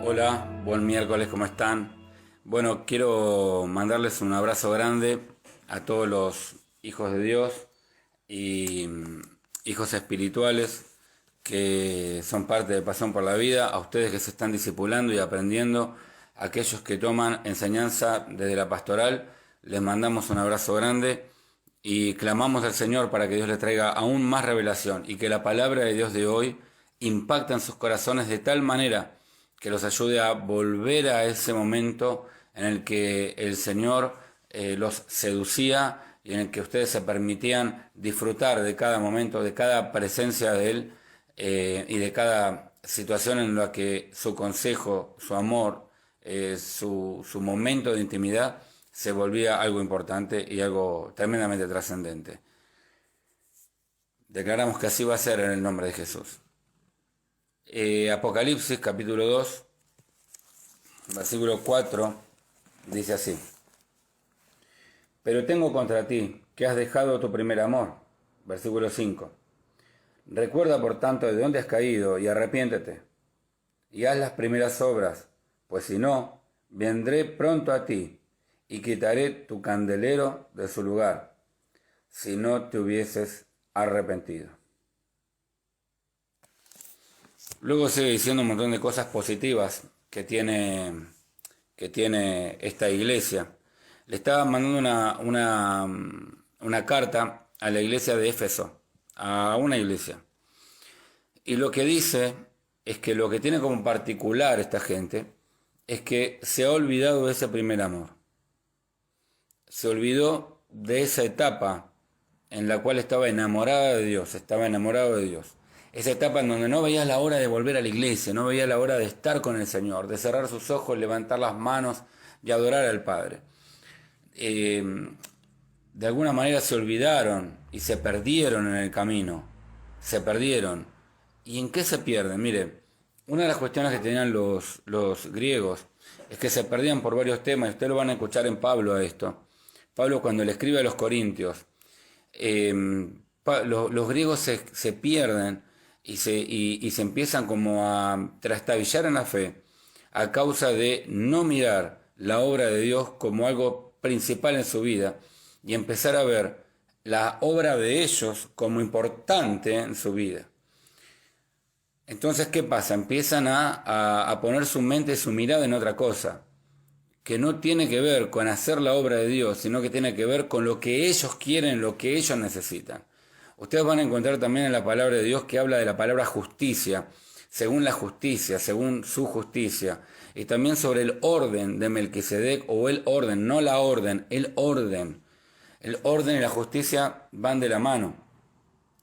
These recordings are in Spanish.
Hola, buen miércoles, ¿cómo están? Bueno, quiero mandarles un abrazo grande a todos los hijos de Dios y hijos espirituales que son parte de Pasión por la Vida, a ustedes que se están discipulando y aprendiendo, a aquellos que toman enseñanza desde la pastoral, les mandamos un abrazo grande y clamamos al Señor para que Dios les traiga aún más revelación y que la palabra de Dios de hoy impacte en sus corazones de tal manera que los ayude a volver a ese momento en el que el Señor los seducía y en el que ustedes se permitían disfrutar de cada momento, de cada presencia de Él y de cada situación en la que su consejo, su amor, su momento de intimidad se volvía algo importante y algo tremendamente trascendente. Declaramos que así va a ser en el nombre de Jesús. Apocalipsis capítulo 2, versículo 4, dice así: Pero tengo contra ti que has dejado tu primer amor. Versículo 5. Recuerda por tanto de dónde has caído y arrepiéntete, y haz las primeras obras, pues si no, vendré pronto a ti y quitaré tu candelero de su lugar, si no te hubieses arrepentido. Luego sigue diciendo un montón de cosas positivas que tiene esta iglesia. Le estaba mandando una carta a la iglesia de Éfeso, a una iglesia. Y lo que dice es que lo que tiene como particular esta gente es que se ha olvidado de ese primer amor. Se olvidó de esa etapa en la cual estaba enamorada de Dios, estaba enamorado de Dios. Esa etapa en donde no veía la hora de volver a la iglesia, no veía la hora de estar con el Señor, de cerrar sus ojos, levantar las manos y adorar al Padre. De alguna manera se olvidaron y se perdieron en el camino. Se perdieron. ¿Y en qué se pierden? Mire, una de las cuestiones que tenían los griegos es que se perdían por varios temas, y ustedes lo van a escuchar en Pablo a esto. Pablo, cuando le escribe a los Corintios, los griegos se pierden y se empiezan como a trastabillar en la fe a causa de no mirar la obra de Dios como algo principal en su vida y empezar a ver la obra de ellos como importante en su vida. Entonces, ¿qué pasa? Empiezan a poner su mente y su mirada en otra cosa, que no tiene que ver con hacer la obra de Dios, sino que tiene que ver con lo que ellos quieren, lo que ellos necesitan. Ustedes van a encontrar también en la palabra de Dios que habla de la palabra justicia, según la justicia, según su justicia, y también sobre el orden de Melquisedec, o el orden, no la orden, el orden. El orden y la justicia van de la mano.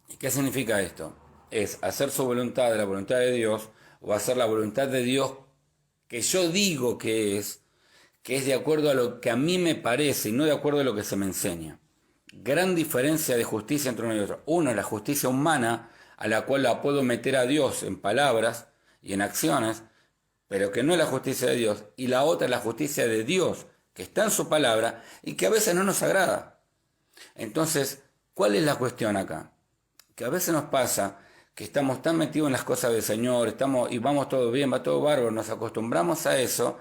¿Y qué significa esto? Es hacer su voluntad, la voluntad de Dios, o hacer la voluntad de Dios que yo digo que es de acuerdo a lo que a mí me parece y no de acuerdo a lo que se me enseña. Gran diferencia de justicia entre uno y otro. Uno es la justicia humana, a la cual la puedo meter a Dios en palabras y en acciones, pero que no es la justicia de Dios. Y la otra es la justicia de Dios, que está en su palabra y que a veces no nos agrada. Entonces, ¿cuál es la cuestión acá? Que a veces nos pasa que estamos tan metidos en las cosas del Señor, y vamos todo bien, va todo bárbaro, nos acostumbramos a eso,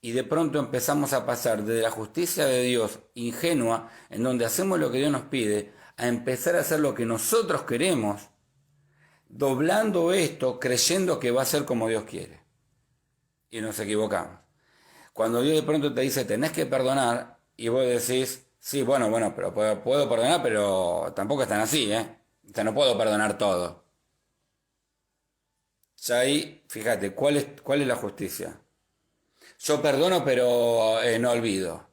y de pronto empezamos a pasar de la justicia de Dios ingenua, en donde hacemos lo que Dios nos pide, a empezar a hacer lo que nosotros queremos, doblando esto, creyendo que va a ser como Dios quiere. Y nos equivocamos. Cuando Dios de pronto te dice, tenés que perdonar, y vos decís, sí, bueno, pero puedo perdonar, pero tampoco es tan así, ¿eh? O sea, no puedo perdonar todo. Ya ahí, fíjate, ¿cuál es la justicia? Yo perdono, pero no olvido.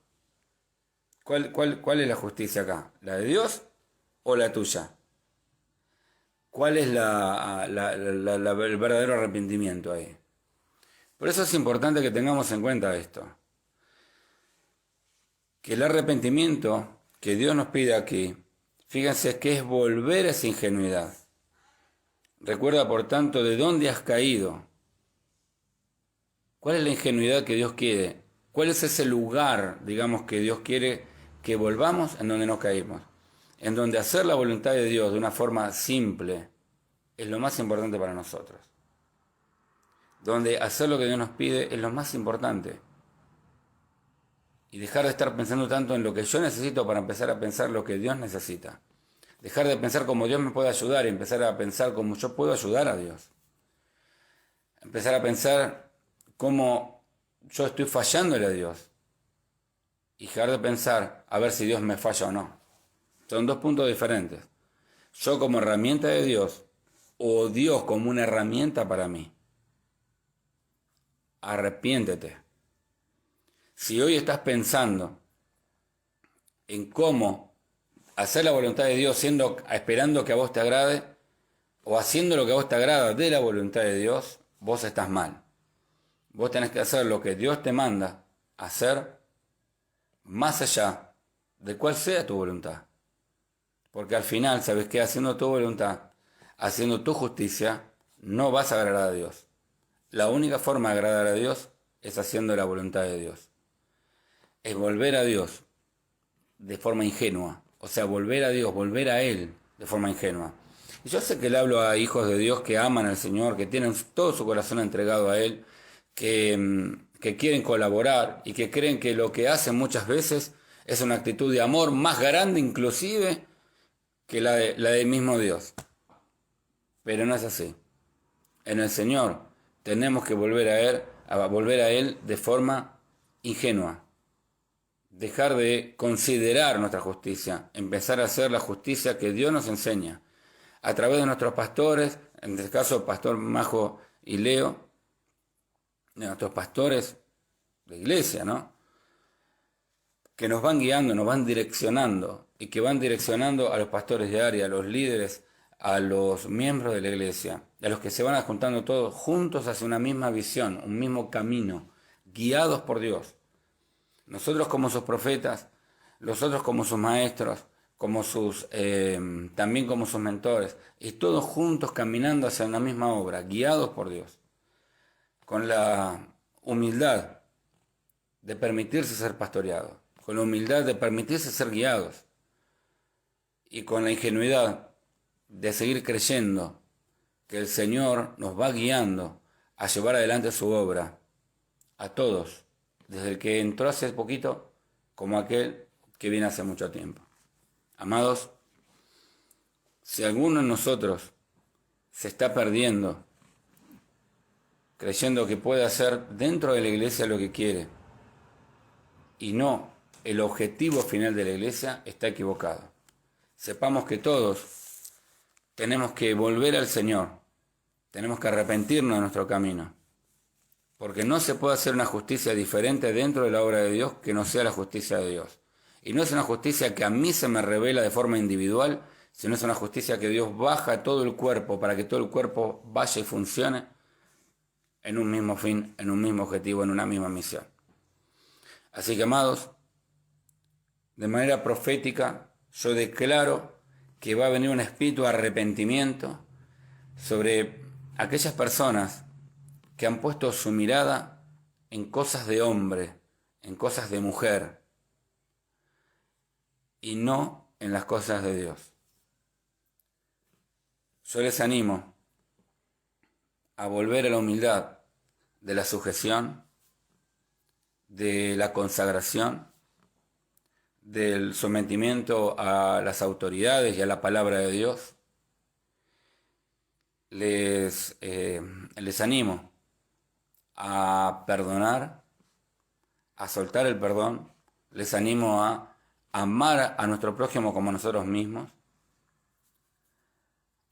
¿Cuál es la justicia acá? ¿La de Dios o la tuya? ¿Cuál es el verdadero arrepentimiento ahí? Por eso es importante que tengamos en cuenta esto. Que el arrepentimiento que Dios nos pide aquí, fíjense que es volver a esa ingenuidad. Recuerda, por tanto, de dónde has caído. ¿Cuál es la ingenuidad que Dios quiere? ¿Cuál es ese lugar, digamos, que Dios quiere que volvamos en donde nos caímos? En donde hacer la voluntad de Dios de una forma simple es lo más importante para nosotros. donde hacer lo que Dios nos pide es lo más importante. Y dejar de estar pensando tanto en lo que yo necesito para empezar a pensar lo que Dios necesita. Dejar de pensar cómo Dios me puede ayudar y empezar a pensar cómo yo puedo ayudar a Dios. Empezar a pensar cómo yo estoy fallándole a Dios. Y dejar de pensar a ver si Dios me falla o no. Son dos puntos diferentes. Yo como herramienta de Dios o Dios como una herramienta para mí. Arrepiéntete. Si hoy estás pensando en cómo hacer la voluntad de Dios esperando que a vos te agrade, o haciendo lo que a vos te agrada de la voluntad de Dios, vos estás mal. Vos tenés que hacer lo que Dios te manda hacer, más allá de cuál sea tu voluntad. Porque al final, ¿sabes qué? Haciendo tu voluntad, haciendo tu justicia, no vas a agradar a Dios. La única forma de agradar a Dios es haciendo la voluntad de Dios. Es volver a Dios de forma ingenua. O sea, volver a Dios, volver a Él de forma ingenua. Y yo sé que le hablo a hijos de Dios que aman al Señor, que tienen todo su corazón entregado a Él, que quieren colaborar y que creen que lo que hacen muchas veces es una actitud de amor más grande inclusive que la del mismo Dios. Pero no es así. En el Señor tenemos que volver a Él de forma ingenua. Dejar de considerar nuestra justicia, empezar a hacer la justicia que Dios nos enseña. A través de nuestros pastores, en este caso Pastor Majo y Leo, de nuestros pastores de iglesia, ¿no? Que nos van guiando, nos van direccionando y que van direccionando a los pastores de área, a los líderes, a los miembros de la iglesia, a los que se van juntando todos juntos hacia una misma visión, un mismo camino, guiados por Dios. Nosotros como sus profetas, nosotros como sus maestros, también como sus mentores, y todos juntos caminando hacia una misma obra, guiados por Dios, con la humildad de permitirse ser pastoreados, con la humildad de permitirse ser guiados, y con la ingenuidad de seguir creyendo que el Señor nos va guiando a llevar adelante su obra, a todos, desde el que entró hace poquito como aquel que viene hace mucho tiempo. Amados, si alguno de nosotros se está perdiendo, creyendo que puede hacer dentro de la iglesia lo que quiere, y no el objetivo final de la iglesia, está equivocado. Sepamos que todos tenemos que volver al Señor, tenemos que arrepentirnos de nuestro camino, porque no se puede hacer una justicia diferente dentro de la obra de Dios que no sea la justicia de Dios. Y no es una justicia que a mí se me revela de forma individual, sino es una justicia que Dios baja a todo el cuerpo para que todo el cuerpo vaya y funcione en un mismo fin, en un mismo objetivo, en una misma misión. Así que, amados, de manera profética, yo declaro que va a venir un espíritu de arrepentimiento sobre aquellas personas que han puesto su mirada en cosas de hombre, en cosas de mujer, y no en las cosas de Dios. Yo les animo a volver a la humildad de la sujeción, de la consagración, del sometimiento a las autoridades y a la palabra de Dios. Les animo a perdonar, a soltar el perdón. Les animo a amar a nuestro prójimo como a nosotros mismos,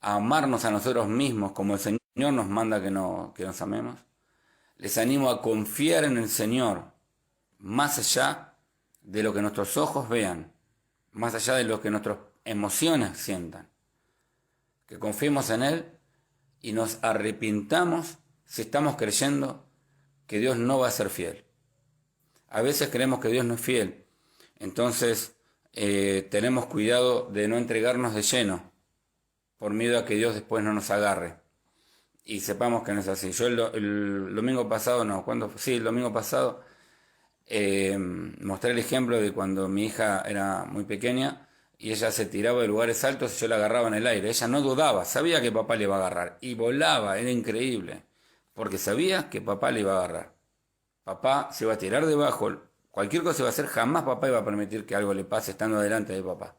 a amarnos a nosotros mismos como el Señor nos manda que nos amemos. Les animo a confiar en el Señor más allá de lo que nuestros ojos vean, más allá de lo que nuestras emociones sientan. Que confiemos en Él y nos arrepintamos si estamos creyendo que Dios no va a ser fiel. A veces creemos que Dios no es fiel, entonces tenemos cuidado de no entregarnos de lleno por miedo a que Dios después no nos agarre. Y sepamos que no es así. Yo el domingo pasado, el domingo pasado mostré el ejemplo de cuando mi hija era muy pequeña y ella se tiraba de lugares altos y yo la agarraba en el aire. Ella no dudaba, sabía que papá le iba a agarrar y volaba, era increíble. porque sabía que papá le iba a agarrar. Papá se iba a tirar debajo, cualquier cosa iba a hacer, jamás papá iba a permitir que algo le pase estando delante de papá.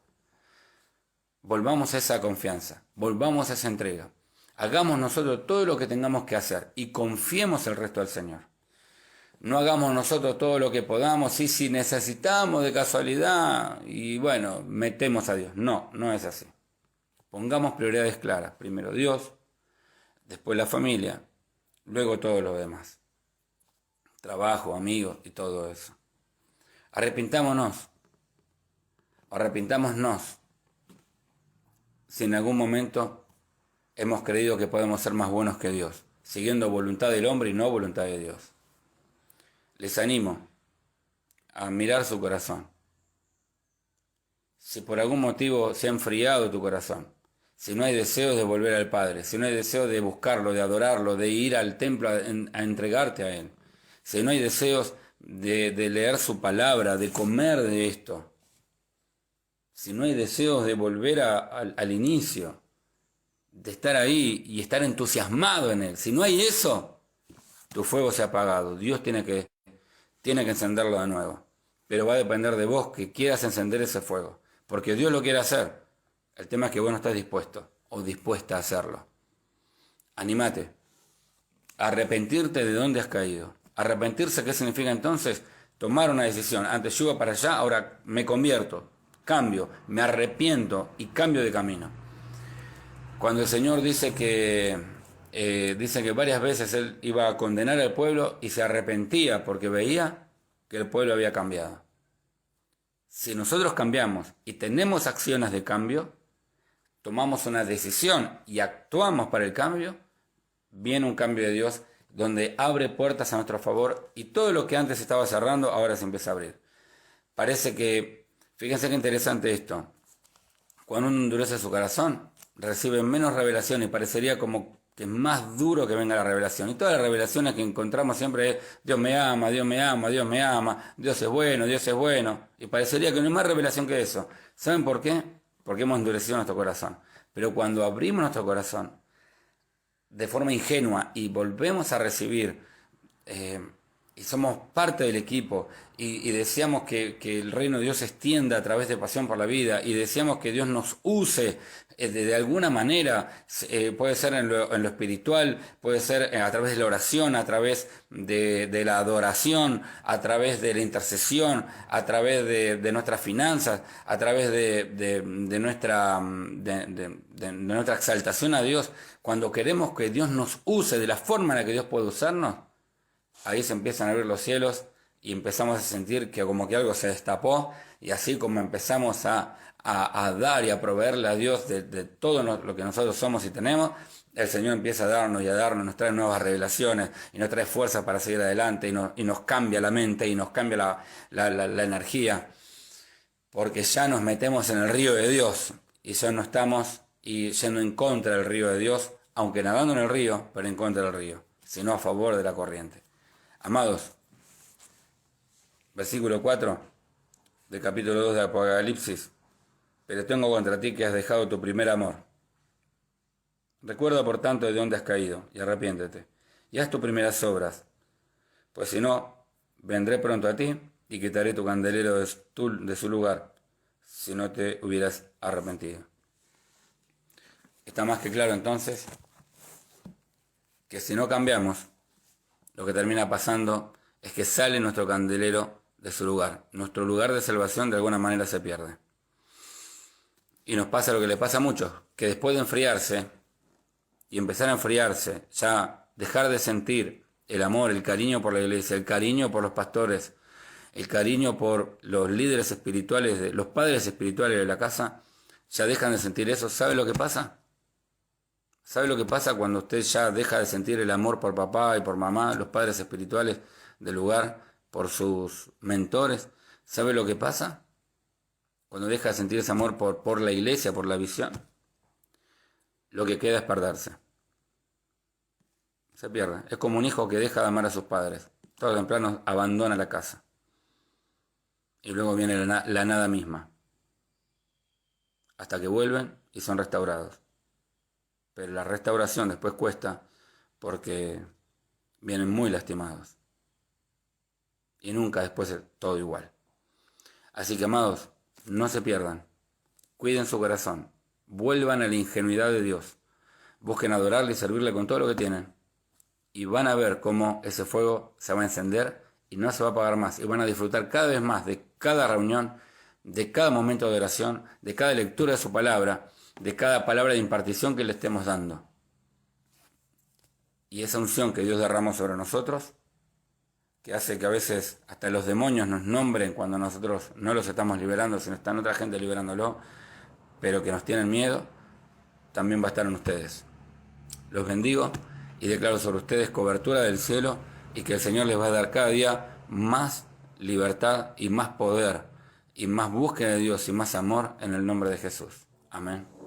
Volvamos a esa confianza, volvamos a esa entrega. Hagamos nosotros todo lo que tengamos que hacer y confiemos el resto al Señor. No hagamos nosotros todo lo que podamos y si necesitamos de casualidad y bueno, metemos a Dios. No, no es así. Pongamos prioridades claras. Primero Dios, después la familia, luego todo lo demás. Trabajo, amigos y todo eso. Arrepintámonos, arrepintámonos si en algún momento hemos creído que podemos ser más buenos que Dios, siguiendo voluntad del hombre y no voluntad de Dios. Les animo a mirar su corazón. Si por algún motivo se ha enfriado tu corazón, si no hay deseos de volver al Padre, si no hay deseos de buscarlo, de adorarlo, de ir al templo a entregarte a Él, si no hay deseos de leer su palabra, de comer de esto, si no hay deseos de volver al inicio, de estar ahí y estar entusiasmado en Él, si no hay eso, tu fuego se ha apagado. Dios tiene que encenderlo de nuevo. Pero va a depender de vos que quieras encender ese fuego. Porque Dios lo quiere hacer. El tema es que vos no estás dispuesto o dispuesta a hacerlo. Anímate. Arrepentirte de dónde has caído. Arrepentirse, ¿qué significa entonces? Tomar una decisión. Antes yo iba para allá, ahora me convierto. Cambio, me arrepiento y cambio de camino. Cuando el Señor dice que varias veces Él iba a condenar al pueblo y se arrepentía porque veía que el pueblo había cambiado. Si nosotros cambiamos y tenemos acciones de cambio, tomamos una decisión y actuamos para el cambio, viene un cambio de Dios donde abre puertas a nuestro favor y todo lo que antes estaba cerrando ahora se empieza a abrir. Parece que, fíjense qué interesante esto, cuando uno endurece su corazón, recibe menos revelación y parecería como que es más duro que venga la revelación. Y todas las revelaciones que encontramos siempre es Dios me ama, Dios me ama, Dios me ama, Dios es bueno, Dios es bueno. Y parecería que no hay más revelación que eso. ¿Saben por qué? Porque hemos endurecido nuestro corazón. Pero cuando abrimos nuestro corazón de forma ingenua y volvemos a recibir y somos parte del equipo y deseamos que el reino de Dios se extienda a través de Pasión por la Vida y deseamos que Dios nos use de alguna manera, puede ser en lo espiritual, puede ser a través de la oración, a través de la adoración, a través de la intercesión, a través de nuestras finanzas, a través de nuestra exaltación a Dios. Cuando queremos que Dios nos use de la forma en la que Dios puede usarnos, ahí se empiezan a abrir los cielos y empezamos a sentir que como que algo se destapó y así como empezamos a dar y a proveerle a Dios de todo lo que nosotros somos y tenemos, el Señor empieza a darnos y a darnos, nos trae nuevas revelaciones y nos trae fuerza para seguir adelante y nos cambia la mente y nos cambia la energía, porque ya nos metemos en el río de Dios y ya no estamos yendo en contra del río de Dios, aunque nadando en el río, pero en contra del río, sino a favor de la corriente. Amados, versículo 4 del capítulo 2 de Apocalipsis. Pero tengo contra ti que has dejado tu primer amor. Recuerda por tanto de dónde has caído y arrepiéntete. Y haz tus primeras obras. Pues si no, vendré pronto a ti y quitaré tu candelero de su lugar, si no te hubieras arrepentido. Está más que claro entonces que si no cambiamos, lo que termina pasando es que sale nuestro candelero de su lugar. Nuestro lugar de salvación de alguna manera se pierde. Y nos pasa lo que le pasa a muchos, que después de enfriarse y empezar a enfriarse, ya dejar de sentir el amor, el cariño por la iglesia, el cariño por los pastores, el cariño por los líderes espirituales, los padres espirituales de la casa, ya dejan de sentir eso. ¿Sabe lo que pasa? ¿Sabe lo que pasa cuando usted ya deja de sentir el amor por papá y por mamá, los padres espirituales del lugar, por sus mentores? ¿Sabe lo que pasa? Cuando deja de sentir ese amor por la iglesia, por la visión, lo que queda es perderse. Se pierde. Es como un hijo que deja de amar a sus padres. Todo temprano abandona la casa. Y luego viene la nada misma. Hasta que vuelven y son restaurados. Pero la restauración después cuesta porque vienen muy lastimados. Y nunca después es todo igual. Así que, amados, no se pierdan. Cuiden su corazón. Vuelvan a la ingenuidad de Dios. Busquen adorarle y servirle con todo lo que tienen. Y van a ver cómo ese fuego se va a encender y no se va a apagar más. Y van a disfrutar cada vez más de cada reunión, de cada momento de oración, de cada lectura de su palabra, de cada palabra de impartición que le estemos dando. Y esa unción que Dios derramó sobre nosotros, que hace que a veces hasta los demonios nos nombren cuando nosotros no los estamos liberando, sino están otra gente liberándolo, pero que nos tienen miedo, también va a estar en ustedes. Los bendigo y declaro sobre ustedes cobertura del cielo y que el Señor les va a dar cada día más libertad y más poder y más búsqueda de Dios y más amor en el nombre de Jesús. Amén.